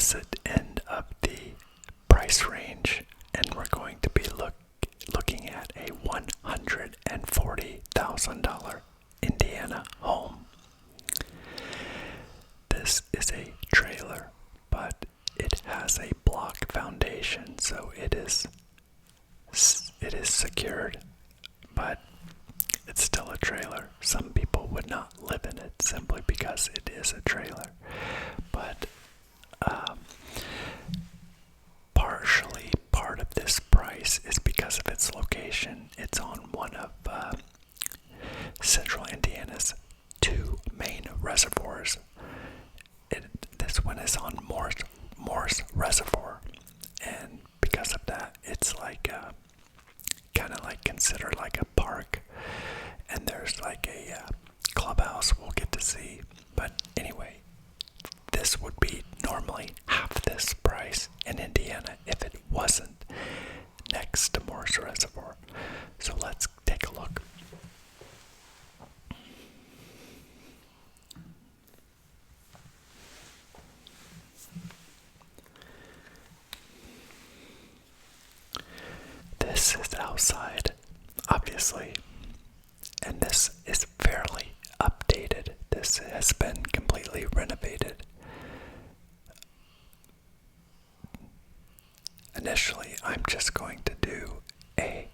opposite end of the price range, and we're going to be looking at a $140,000 Indiana home. This is a trailer, but it has a block foundation, so it is secured, but it's still a trailer. Some people would not live in it simply because it is a trailer, but partially part of this price is because of its location. It's on one of central Indiana's two main reservoirs. This one is on Morse Reservoir, and because of that, it's like kind of like considered like a park, and there's like a clubhouse we'll get to see. But anyway, this would be normally half this price in Indiana if it wasn't next to Morse Reservoir. So let's take a look. This is outside, obviously, and this is fairly updated. This has been completely renovated. Initially, I'm just going to do a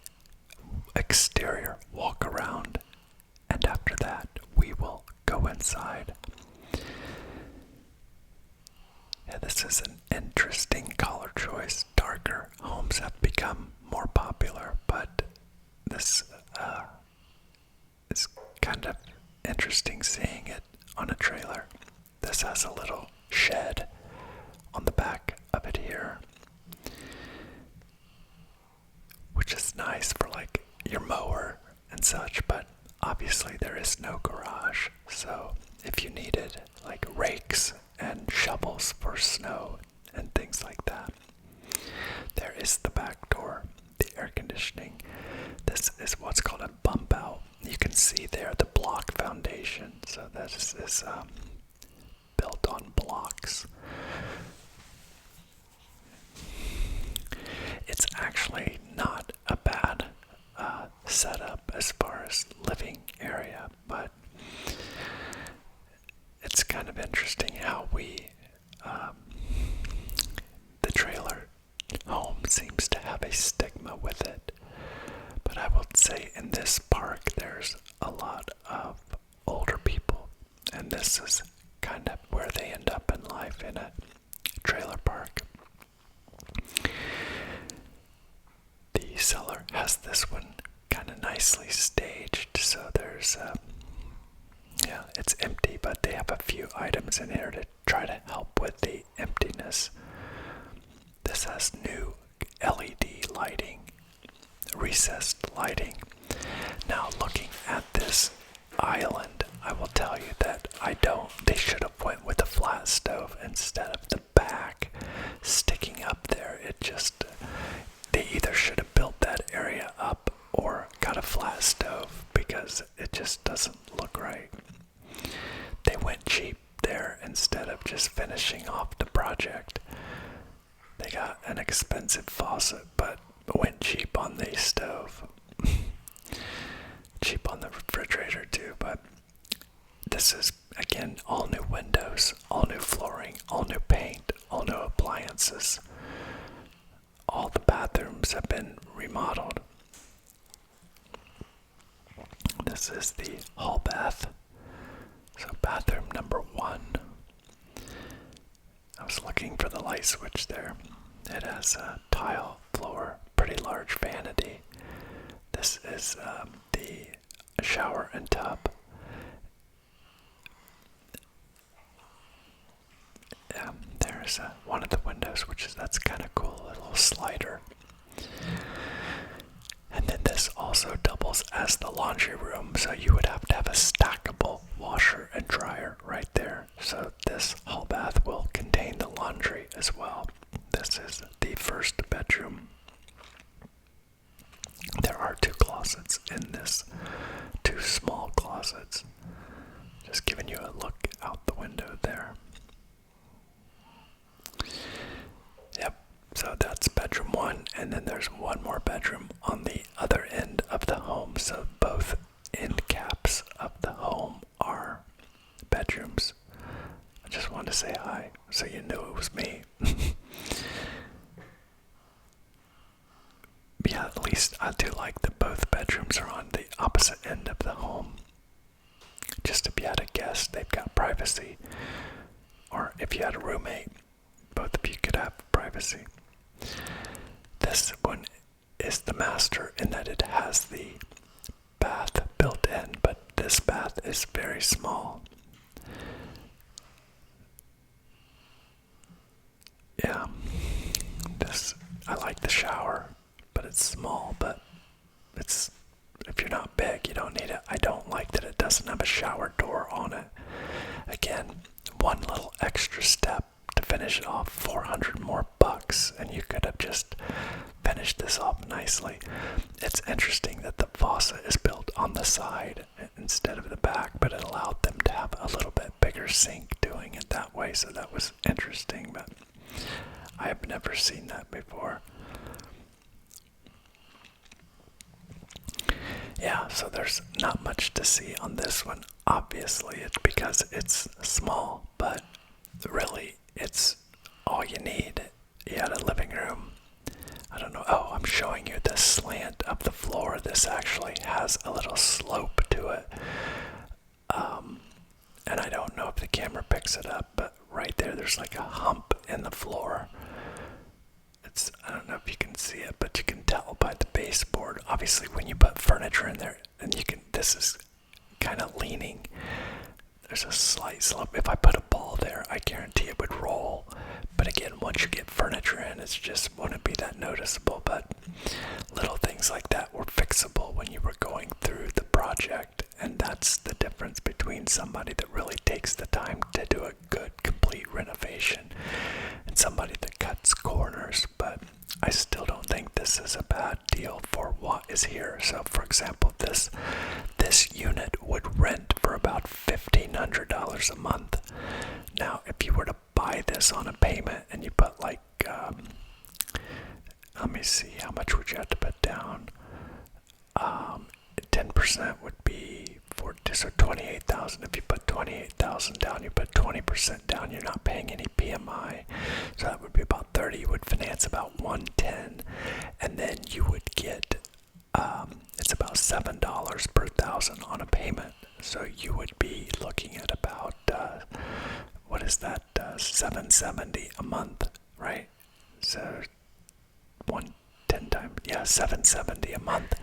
exterior walk around, and after that, we will go inside. Yeah, this is an interesting color choice. Darker homes have become more popular, but this is kind of interesting seeing it on a trailer. This has a little shed on the back of it here, which is nice for like your mower and such, but obviously there is no garage, so if you needed like rakes and shovels for snow and things like that, there is the back door, the air conditioning. This is what's called a bump out. You can see there the block foundation, so this is built on blocks. It's actually not a bad setup as far as living area, but it's kind of interesting how the trailer home seems to have a stigma with it. But I will say in this park there's a lot of older people, and this is kind of where they end up in life, in a trailer park. The seller has this one kind of nicely staged, so there's it's empty, but they have a few items in here to try to help with the emptiness. This has new LED lighting, recessed lighting. Now, looking at this island, I will tell you that they should have went with a flat stove instead of the back sticking up there. They either should have built that area up or got a flat stove, because it just doesn't look right. They went cheap there instead of just finishing off the project. They got an expensive faucet, but went cheap on the stove. Cheap on the refrigerator too, but this is, again, all new windows, all new flooring, all new paint, all new appliances. All the bathrooms have been remodeled. This is the hall bath. So bathroom number 1. I was looking for the light switch there. It has a tile floor, pretty large vanity. This is the shower and tub. There's one of the windows, that's kind of cool, a little slider. And then this also doubles as the laundry room, so you would have to have a stackable washer and dryer right there. So this hall bath will contain the laundry as well. This is the first bedroom. There are 2 closets in this, 2 small closets. Just giving you a look out the window there. there's one more bedroom on the other end of the home, so both end caps of the home are bedrooms. I just wanted to say hi so you knew it was me. Yeah, at least I do like that both bedrooms are on the opposite end of the home. Just if you had a guest, they've got privacy. Or if you had a roommate, both of you could have privacy. This one is the master in that it has the bath built in, but this bath is very small. Yeah, I like the shower, but it's small, but if you're not big, you don't need it. I don't like that it doesn't have a shower door on it. Again, one little extra step to finish it off, $400 more, and you could have just finished this off nicely. It's interesting that the faucet is built on the side instead of the back, but it allowed them to have a little bit bigger sink doing it that way, so that was interesting, but I have never seen that before. Yeah, so there's not much to see on this one. Obviously, it's because it's small, but really, it's all you need. You had a living room. I don't know. Oh, I'm showing you the slant of the floor. This actually has a little slope to it. And I don't know if the camera picks it up, but right there's like a hump in the floor. I don't know if you can see it, but you can tell by the baseboard. Obviously, when you put furniture in there, and this is kind of leaning. There's a slight slope. If I put a ball there, I guarantee it would roll. But again, once you get furniture in, it just wouldn't be that noticeable. But little things like that were fixable when you were going through the project. And that's the difference between somebody that really takes the time to do a good, complete renovation and somebody that cuts corners. But I still don't think this is a bad deal for what is here. So, for example, this unit would rent for about $1,500 a month. Now, if you were to buy this on a payment and you put like, let me see, how much would you have to put down? 10% would be so $28,000. If you put $28,000 down, you put 20% down. You're not paying any PMI, so that would be about $30,000. You would finance about $110,000, and then you would get it's about $7 per thousand on a payment. So you would be looking at about what is that? $770 a month, right? So 110 times, yeah, $770 a month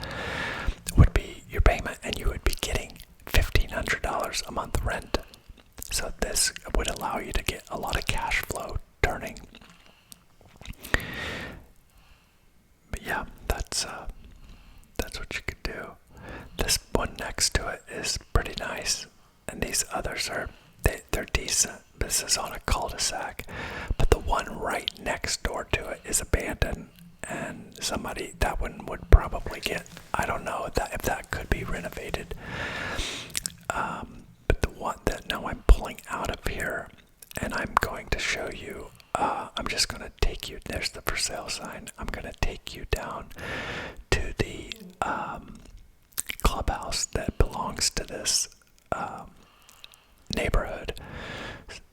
would be your payment, and you would be getting $1,500 a month rent. So this would allow you to get a lot of cash flow turning. But yeah, that's what you could do. This one next to it is pretty nice, and these others they're decent. This is on a cul-de-sac, but the one right next door to it is abandoned, and that one would probably get, I don't know if that could be renovated. But the one that now I'm pulling out of here, and I'm going to show you, I'm just going to take you, there's the for sale sign, I'm going to take you down to the clubhouse that belongs to this neighborhood.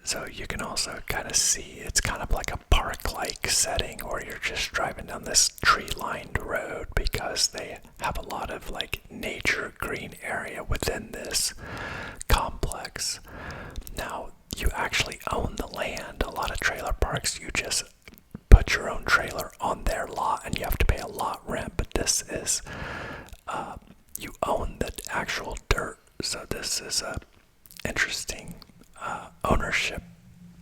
So you can also kind of see, it's kind of like a park-like setting where you're just driving down this tree-lined road, because they have a lot of like nature green area within this complex. Now, you actually own the land. A lot of trailer parks, you just put your own trailer on their lot and you have to pay a lot rent, but this is, you own the actual dirt. So this is a interesting ownership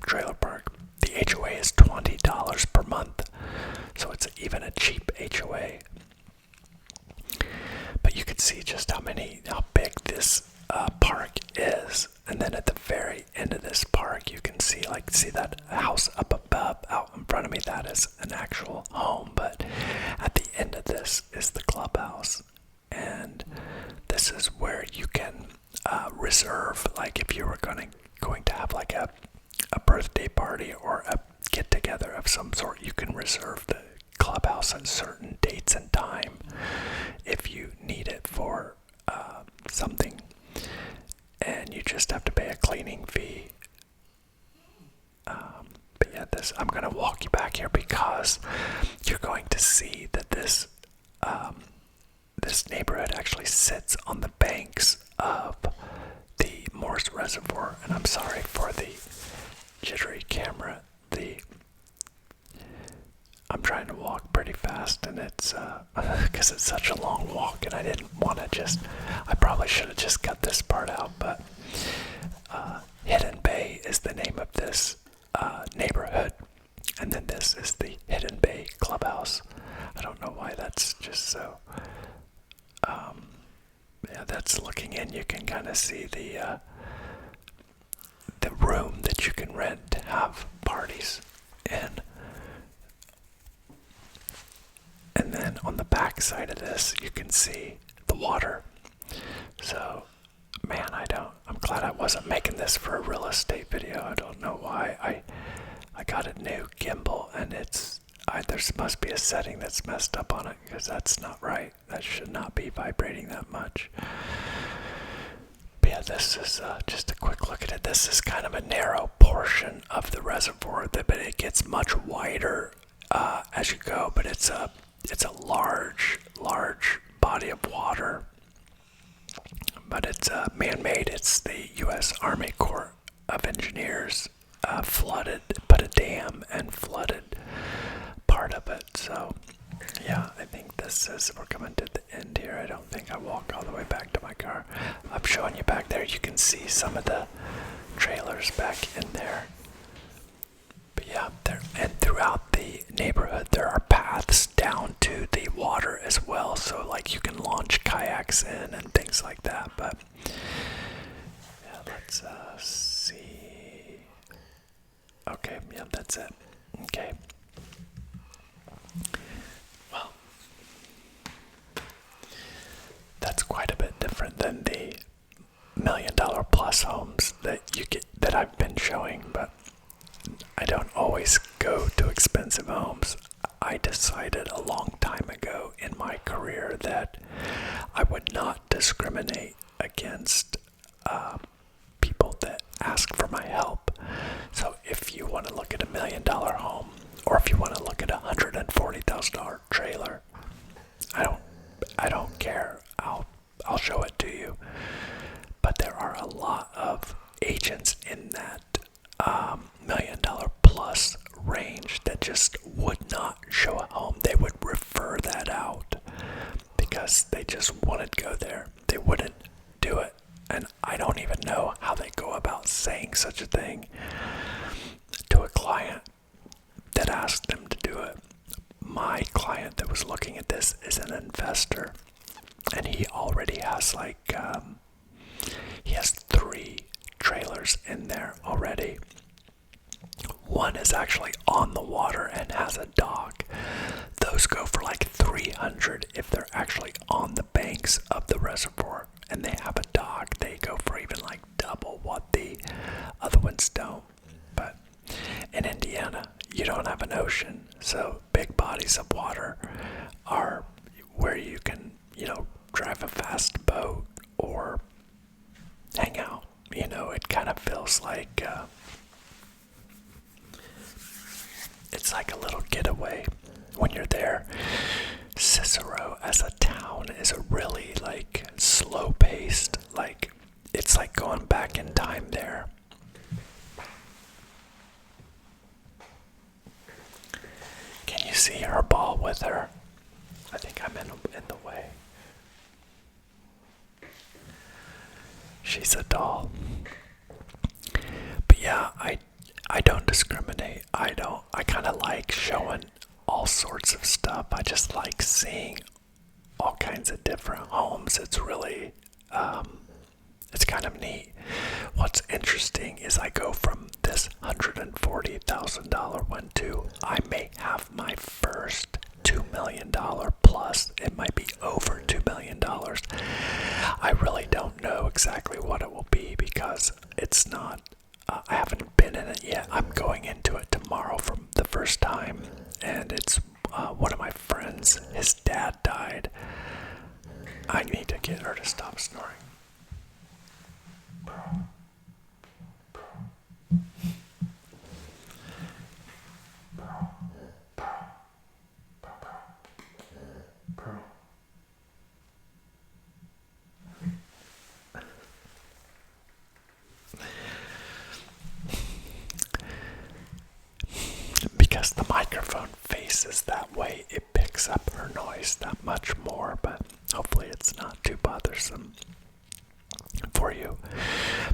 trailer park. The HOA is $20 per month, so it's even a cheap HOA. But you can see just how big this park is, and then at the very end of this park, you can see that house up above, out in front of me. That is an actual home, but at the end of this is the clubhouse, and this is where you can reserve, like if you were going to have like a birthday party or a get together of some sort, you can reserve the clubhouse at certain dates be. But yeah, I'm gonna walk you back here because you're going to see that this neighborhood actually sits on the banks of the Morse Reservoir, and I'm sorry for the jittery camera. I'm trying to walk pretty fast, and it's because it's such a long walk, and I didn't want to I probably should have just cut this part out, but Hidden Bay is the name of this neighborhood, and then this is the Hidden Bay Clubhouse. I don't know why that's just so. Yeah, that's looking in. You can kind of see the room that you can rent to have parties in. And then on the back side of this, you can see the water. So, man, I'm glad I wasn't making this for a real estate video. I don't know why. I got a new gimbal, and there must be a setting that's messed up on it, because that's not right. That should not be vibrating that much. But yeah, this is just a quick look at it. This is kind of a narrow portion of the reservoir, but it gets much wider as you go. But it's a large body of water. But it's man-made. It's the U.S. Army Corps of Engineers put a dam and flooded part of it. So, yeah, I think we're coming to the end here. I don't think I walk all the way back to my car. I'm showing you back there. You can see some of the trailers back in there. But yeah, and throughout the neighborhood, there are paths down to the water as well. So, like, you can launch kayaks in and things like that. But, yeah, let's see. Okay, yeah, that's it. Okay. Well, that's quite a bit different than the $1 million plus homes that I've been showing, but I don't always go to expensive homes. I decided a long time ago in my career that I would not discriminate against people that ask for my help. So if you want to look at $1 million home, or if you want to look at a $140,000 trailer, I don't care. I'll show it to you. But there are a lot of agents in that $1 million plus range that just would not show a home. They would refer that out because they just wouldn't go there. They wouldn't do it. And I don't even know how they go about saying such a thing to a client that asked them to do it. My client that was looking at this is an investor, and he already has he has 3 trailers in there already. One is actually on the water and has a dock. Those go for like $300 if they're actually on the banks of the reservoir and they have a dock. They go for even like double what the other ones don't. But in Indiana, you don't have an ocean, so big bodies of water are where you can, drive a fast boat or hang out. It kind of feels like it's like a little getaway when you're there. Cicero as a town is a really slow-paced, it's like going back in time there. Can you see her ball with her? I think I'm in the way. She's a doll. But yeah, I don't discriminate. I kind of like showing all sorts of stuff. I just like seeing all kinds of different homes. It's really, it's kind of neat. What's interesting is I go from this $140,000 one to I may have my first $2 million plus. It might be over $2 million. I really don't know exactly what it will be because it's not, I haven't been in it yet. I'm going into it tomorrow for the first time, and it's one of my friends. His dad died. I need to get her to stop snoring. because the microphone faces that way, it picks up her noise that much more, but hopefully it's not too bothersome for you.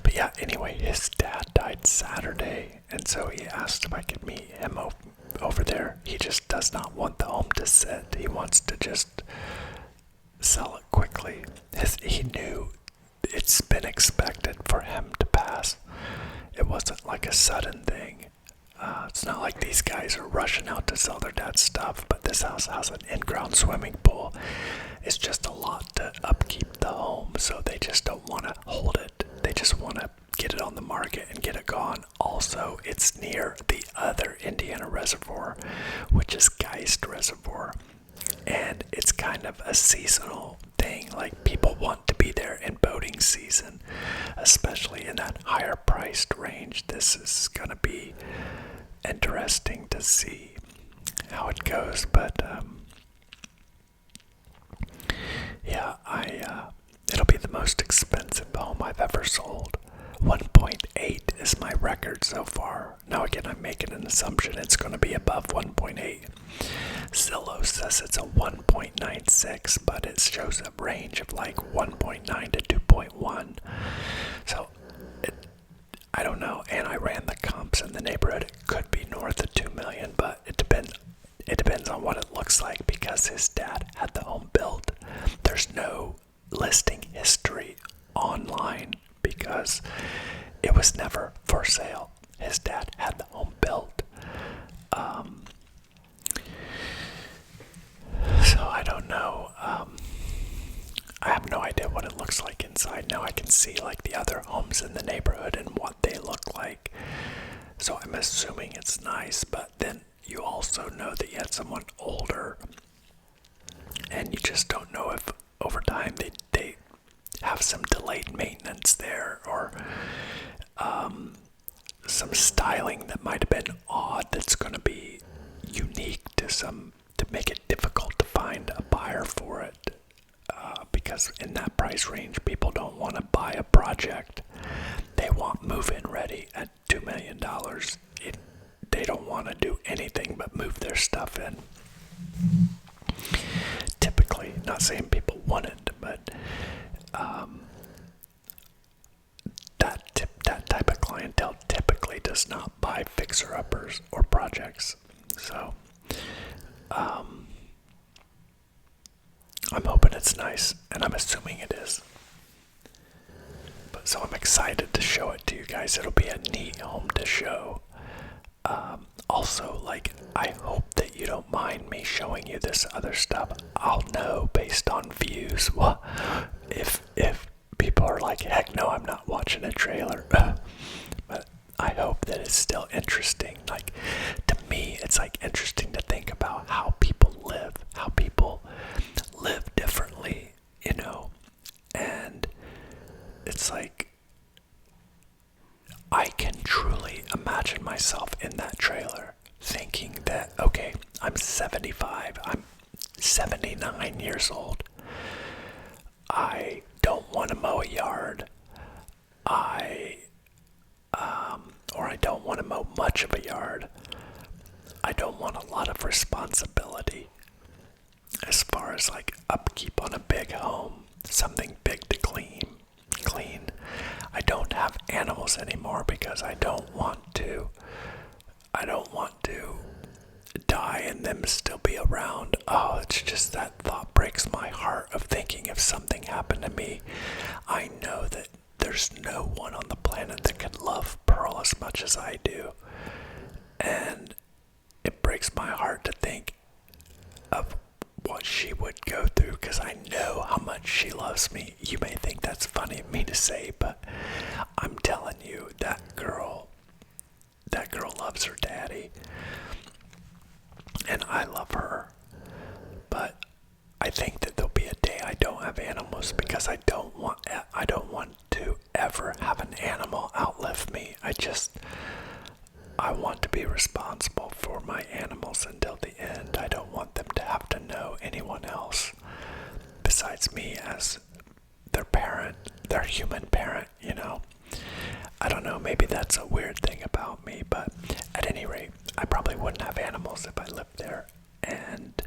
But yeah, anyway, his dad died Saturday, and so he asked if I could meet him over there. He just does not want the home to sit. He wants to just sell it quickly. He knew it's been expected for him to pass. It wasn't like a sudden thing. It's not like these guys are rushing out to sell their dad's stuff, but this house has an in-ground swimming pool. It's just a lot to upkeep the home, so they just don't want to hold it. They just want to get it on the market and get it gone. Also, it's near the other Indiana reservoir, which is Geist Reservoir, and it's kind of a seasonal thing. Like, people want to be there in boating season, especially in that higher priced range. This is going to be interesting to see how it goes, but yeah, it'll be the most expensive home I've ever sold. 1.8 is my record so far. Now again, I'm making an assumption it's going to be above 1.8. Zillow says it's a 1.96, but it shows a range of like 1.9 to 2.1. So I don't know, and I ran the comps in the neighborhood. It could be north of 2 million, but it depends on what it looks like, because his dad had the home built. There's no listing history online because it was never for sale. His dad had the home built. So I don't know. I have no idea what it looks like inside. Now I can see like the other homes in the neighborhood and what they look like. So I'm assuming it's nice, but then you also know that you had someone older, and you just don't know if over time they have some delayed maintenance there, or some styling that might have been odd that's going to be unique to make it difficult to find a buyer for it. Because in that price range, people don't want to buy a project. They want move-in ready at $2 million. They don't want to do anything but move their stuff in. Typically, not saying people wouldn't, but that type of clientele typically does not buy fixer-uppers or projects. So, I'm hoping it's nice, and I'm assuming it is. So I'm excited to show it to you guys. It'll be a neat home to show. Also, like, I hope that you don't mind me showing you this other stuff. I'll know based on views. Well, if people are like, heck no, I'm not watching a trailer. But I hope that it's still interesting. Like, to me, it's like interesting to think about how people live differently, you know. And it's like, I can truly imagine myself in that trailer thinking that, okay, I'm 75, I'm 79 years old. I don't want to mow a yard. Or I don't want to mow much of a yard. I don't want a lot of responsibility as far as like upkeep on a big home, something big to clean. I don't have animals anymore because I don't want to die and them still be around. Oh, it's just that thought breaks my heart of thinking if something happened to me. I know that there's no one on the planet that could love Pearl as much as I do. And it breaks my heart to think of what she would go through, because I know how much she loves me. You may think that's funny of me to say, but I'm telling you, that girl loves her daddy, and I love her. But I think that there'll be a day I don't have animals, because I don't want to ever have an animal outlive me. I want to be responsible for my animals until the end. I don't want them to have to know anyone else besides me as their parent, their human parent, you know. I don't know, maybe that's a weird thing about me, but at any rate, I probably wouldn't have animals if I lived there. And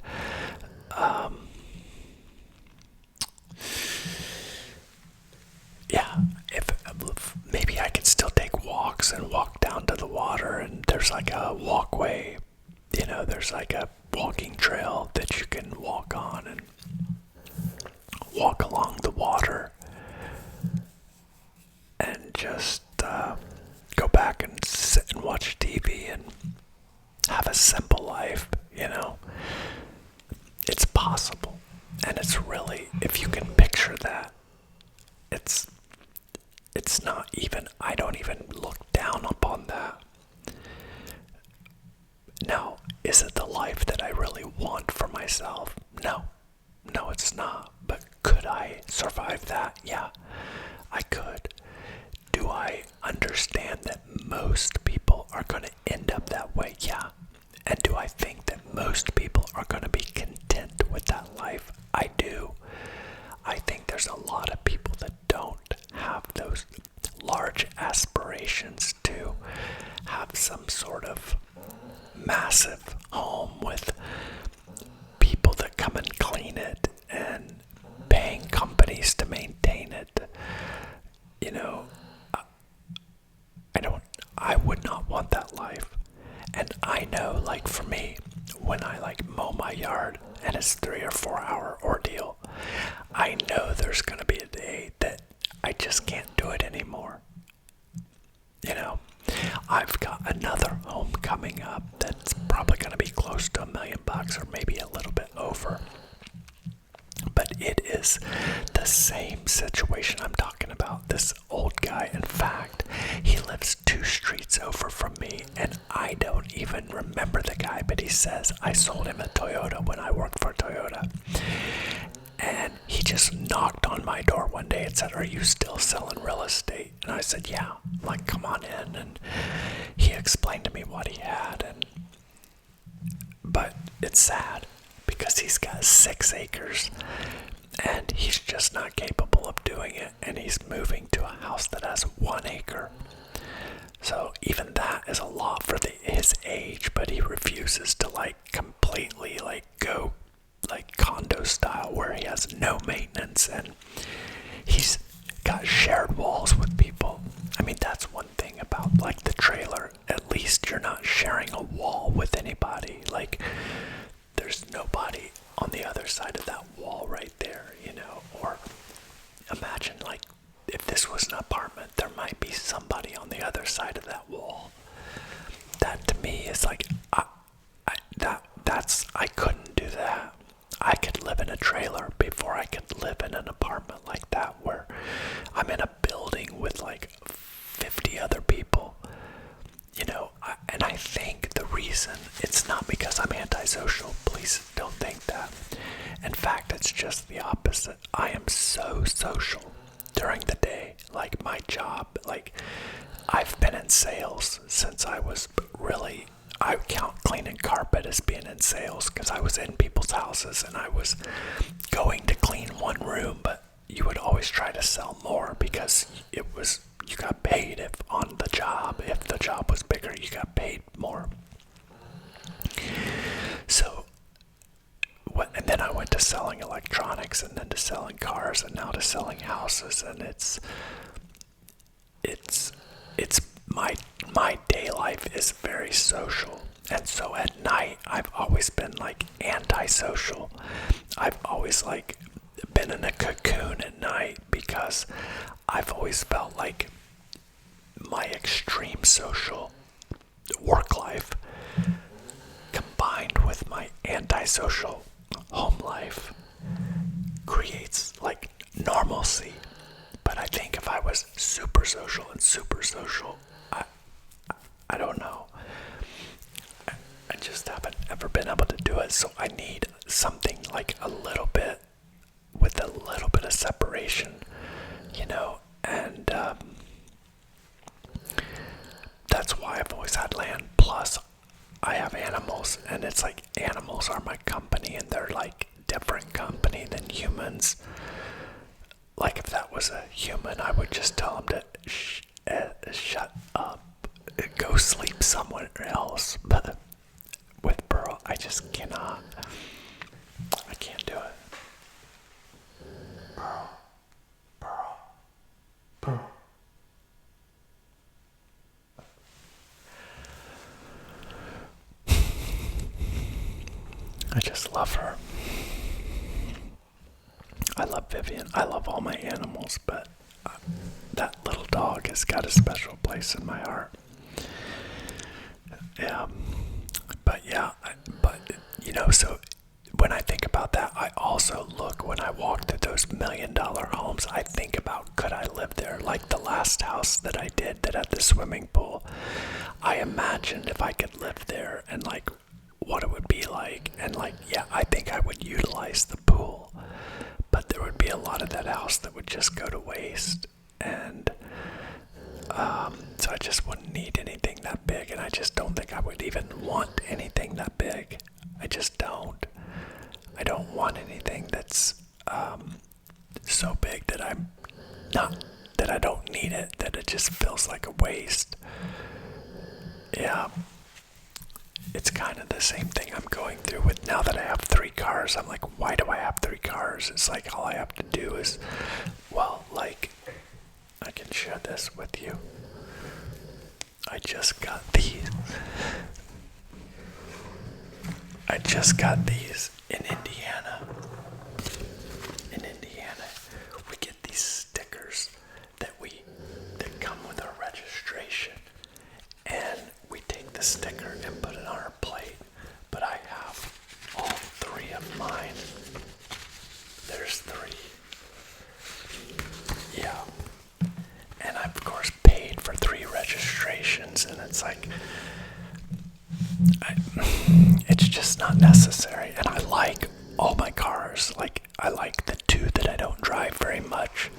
yeah, if maybe I could still take walks and walk down to the water, and there's like a walkway, there's like a walking trail that you can walk on and walk along the water and just go back and sit and watch TV and have a simple life. It's possible. And it's really, if you can picture that, it's not even, I don't even look down upon that. Now, is it the life that I really want for myself? No, it's not. But could I survive that? Yeah, I could. Do I understand that most people are going to end up that way? Yeah. And do I think that most people are going to be content with that life? I do. I think there's a lot of people that don't have those large aspirations to have some sort of massive home with people that come and clean it and paying companies to maintain it. I would not want that life. And I know, like, for me, when I mow my yard and it's 3 or 4 hour ordeal, I know there's going to be a day that I just can't do it anymore. I've got another home coming up that's probably going to be close to $1 million or maybe a little bit over. But it is the same situation I'm talking about. This old guy, in fact, he lives 2 streets over from me, and I don't even remember the guy, but he says I sold him a Toyota when I worked for Toyota. And he just knocked on my door one day and said, "Are you still selling real estate?" And I said, "Yeah." Come on in. And he explained to me what he had. But it's sad because he's got 6 acres and he's just not capable of doing it. And he's moving to a house that has 1 acre. So even that is a lot for his age, but he refuses to completely go condo style where he has no maintenance, and he's got shared walls with people. I mean, that's one thing about the trailer. At least you're not sharing a wall with anybody. There's nobody on the other side of that wall right there, or imagine if this was an apartment, there might be somebody on the other side of that wall. That to me is I couldn't do that. I could live in a trailer before I could live in an apartment like that, where I'm in a building with 50 other people. And I think the reason, it's not because I'm antisocial. Please don't think that. In fact, it's just the opposite. I am so social during the day. My job, I've been in sales since I was I count cleaning carpet as being in sales because I was in people's houses and I was going to clean one room, but you would always try to sell more because you got paid if the job was bigger, you got paid more. So, and then I went to selling electronics, and then to selling cars, and now to selling houses, and it's my day life is very social. And so at night, I've always been antisocial. I've always been in a cocoon at night because I've always felt my extreme social work life combined with my antisocial home life creates normalcy. But I think if I was super social, I don't know. I just haven't ever been able to do it. So I need something a little bit, with a little bit of separation, and that's why I've always had land. Plus, I have animals, and it's animals are my company, and they're different company than humans. If that was a human, I would just tell him to shut up. go sleep somewhere else. But with Pearl, I just cannot. I can't do it. Pearl. Pearl. Pearl. I just love her. I love Vivian. I love all my animals, but that little dog has got a special place in my heart. Yeah. But yeah, so when I think about that, I also look, when I walk to those $1 million homes, I think about, could I live there? Like the last house that I did that had the swimming pool, I imagined if I could live there and like what it would be like. And like, yeah, I think I would utilize the pool, but there would be a lot of that house that would just go to waste. And so I just wouldn't need anything that big, and I just don't think I would even want anything that big. I just don't. I don't want anything that's so big that I don't need it, that it just feels like a waste. Yeah. It's kind of the same thing I'm going through with now that I have 3 cars. I'm like, why do I have 3 cars? It's like all I have to do is, well, like, I can share this with you. I just got these. In Indiana. We get these stickers that come with our registration. And we take the sticker and put it on our plate. But I have all 3 of mine. There's 3. Yeah. And I, of course, paid for 3 registrations, and it's like, it's just not necessary. And I like all my cars. Like, I like the 2 that I don't drive very much,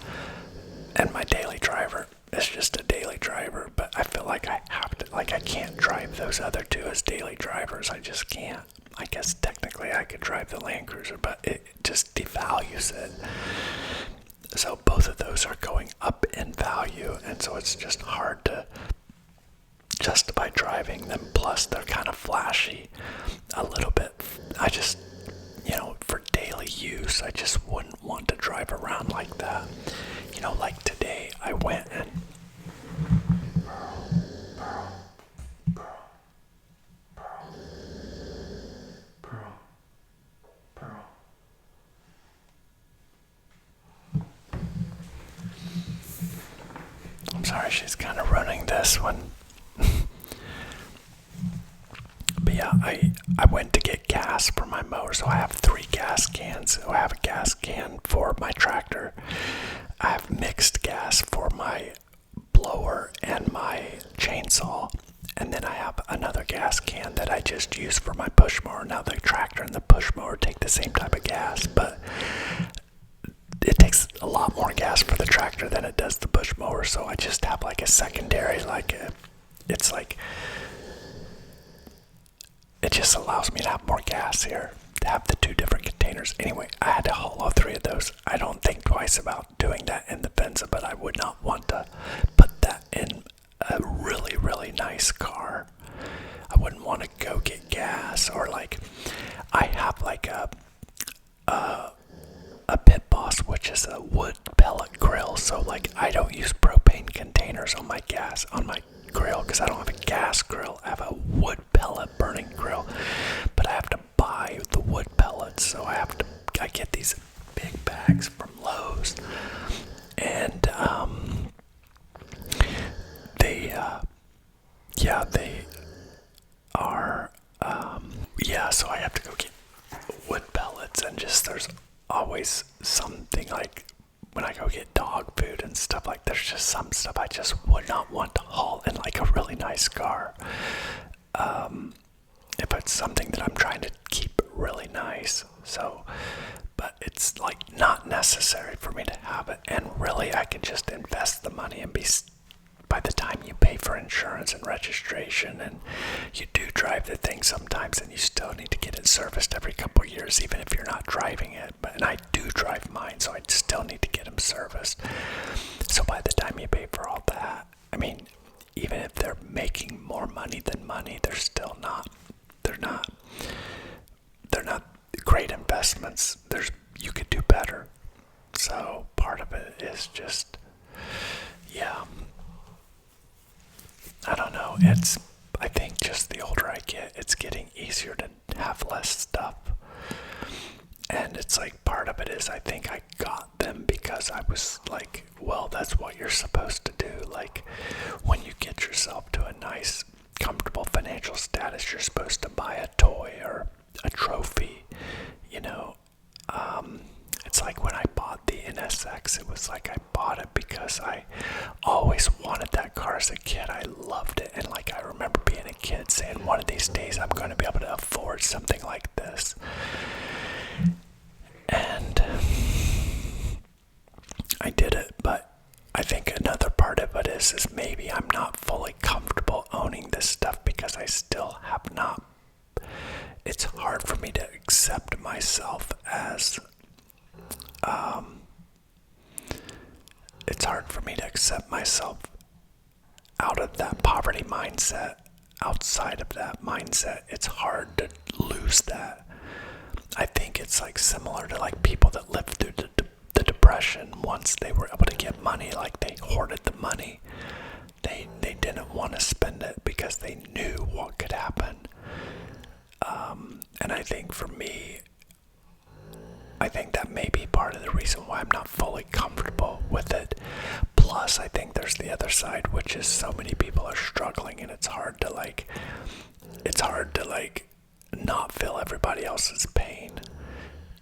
and my daily driver is just a daily driver. But I feel like I have to, like, I can't drive those other 2 as daily drivers. I just can't. I guess technically I could drive the Land Cruiser, but it just devalues it. So both of those are going up in value, and so it's just hard to justify driving them. Plus, they're kind of flashy a little bit. I just, for daily use, I just wouldn't want to drive around like that. Like today, I went and Pearl. I'm sorry, she's kind of running this one. But yeah, I went to get gas for my mower, so I have 3 gas cans. So I have a gas can for my tractor. I have mixed gas for my blower and my chainsaw. And then I have another gas can that I just use for my push mower. Now the tractor and the push mower take the same type of gas, but it takes a lot more gas for the tractor than it does the push mower. So I just have like a secondary, it just allows me to have more gas here, to have the 2 different containers. Anyway, I had to haul all 3 of those. I don't think twice about doing that in the Venza, but I would not want to put that in a really, really nice car. I wouldn't want to go get gas, or like, I have like a Pit Boss, which is a wood pellet grill. So like, I don't use propane containers on my grill because I don't have a gas grill. I have a wood pellet burning grill, but I have to buy the wood pellets. So I get these big bags from Lowe's, and they are so I have to go get wood pellets, and just there's always something, like when I go get dog food and stuff, like there's just some stuff I just would not want to haul in like a really nice car. If it's something that I'm trying to keep really nice. So, but it's like not necessary for me to have it, and really I can just invest the money and by the time you pay for insurance and registration, and you do drive the thing sometimes, and you still need to get it serviced every couple of years, even if you're not driving it. And I do drive mine, so I still need to get them serviced. So by the time you pay for all that, I mean, even if they're making more money than money, they're still not. They're not. They're not great investments. You could do better. So part of it is just, yeah. I don't know. I think just the older I get, it's getting easier to have less stuff. And it's like part of it is I think I got them because I was like, well, that's what you're supposed to do. Like when you get yourself to a nice, comfortable financial status, you're supposed to buy a toy or a trophy, you know. It's like when I bought the NSX, it was like I bought it because I always wanted that car as a kid. I loved it. And like I remember being a kid saying, one of these days I'm going to be able to afford something like this. And I did it, but I think another part of it is maybe I'm not fully comfortable owning this stuff because I still have not. It's hard for me to accept myself as it's hard for me to accept myself out of that poverty mindset. Outside of that mindset, it's hard to lose that. I think it's like similar to like people that lived through the Depression. Once they were able to get money, like they hoarded the money. They didn't want to spend it because they knew what could happen. And I think for me, I think that may be part of the reason why I'm not fully comfortable with it. Plus, I think there's the other side, which is so many people are struggling, and it's hard to not feel everybody else's pain,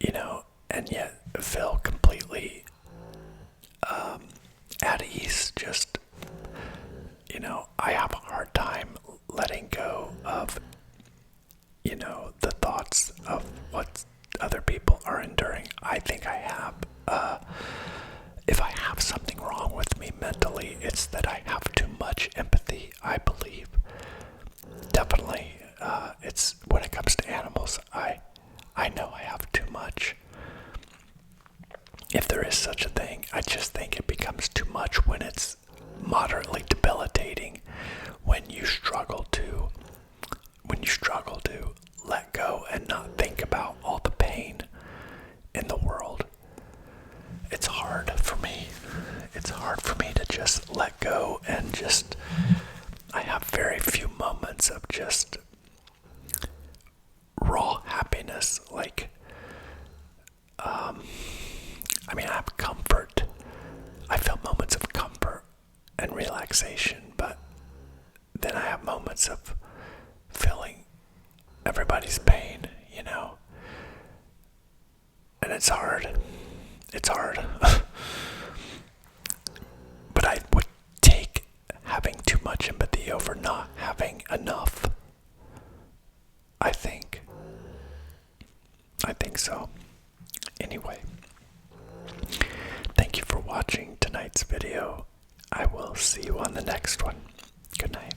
you know, and yet feel completely at ease. Just, you know, I have a hard time letting go of, you know, the thoughts of what other people are enduring. I think I have, if I have something wrong with me mentally, it's that I have too much empathy, I believe. Definitely, it's when it comes to animals, I know I have too much. If there is such a thing, I just think it becomes too much when it's moderately debilitating, when you struggle to let go and not think about all the pain in the world. It's hard for me. It's hard for me to just let go and just, I have very few moments of just raw happiness. Like, I mean, I have comfort. I feel moments of comfort and relaxation, but then I have moments of feeling everybody's pain, you know? And it's hard. It's hard. But I would take having too much empathy over not having enough. I think so. Anyway, thank you for watching tonight's video. I will see you on the next one. Good night.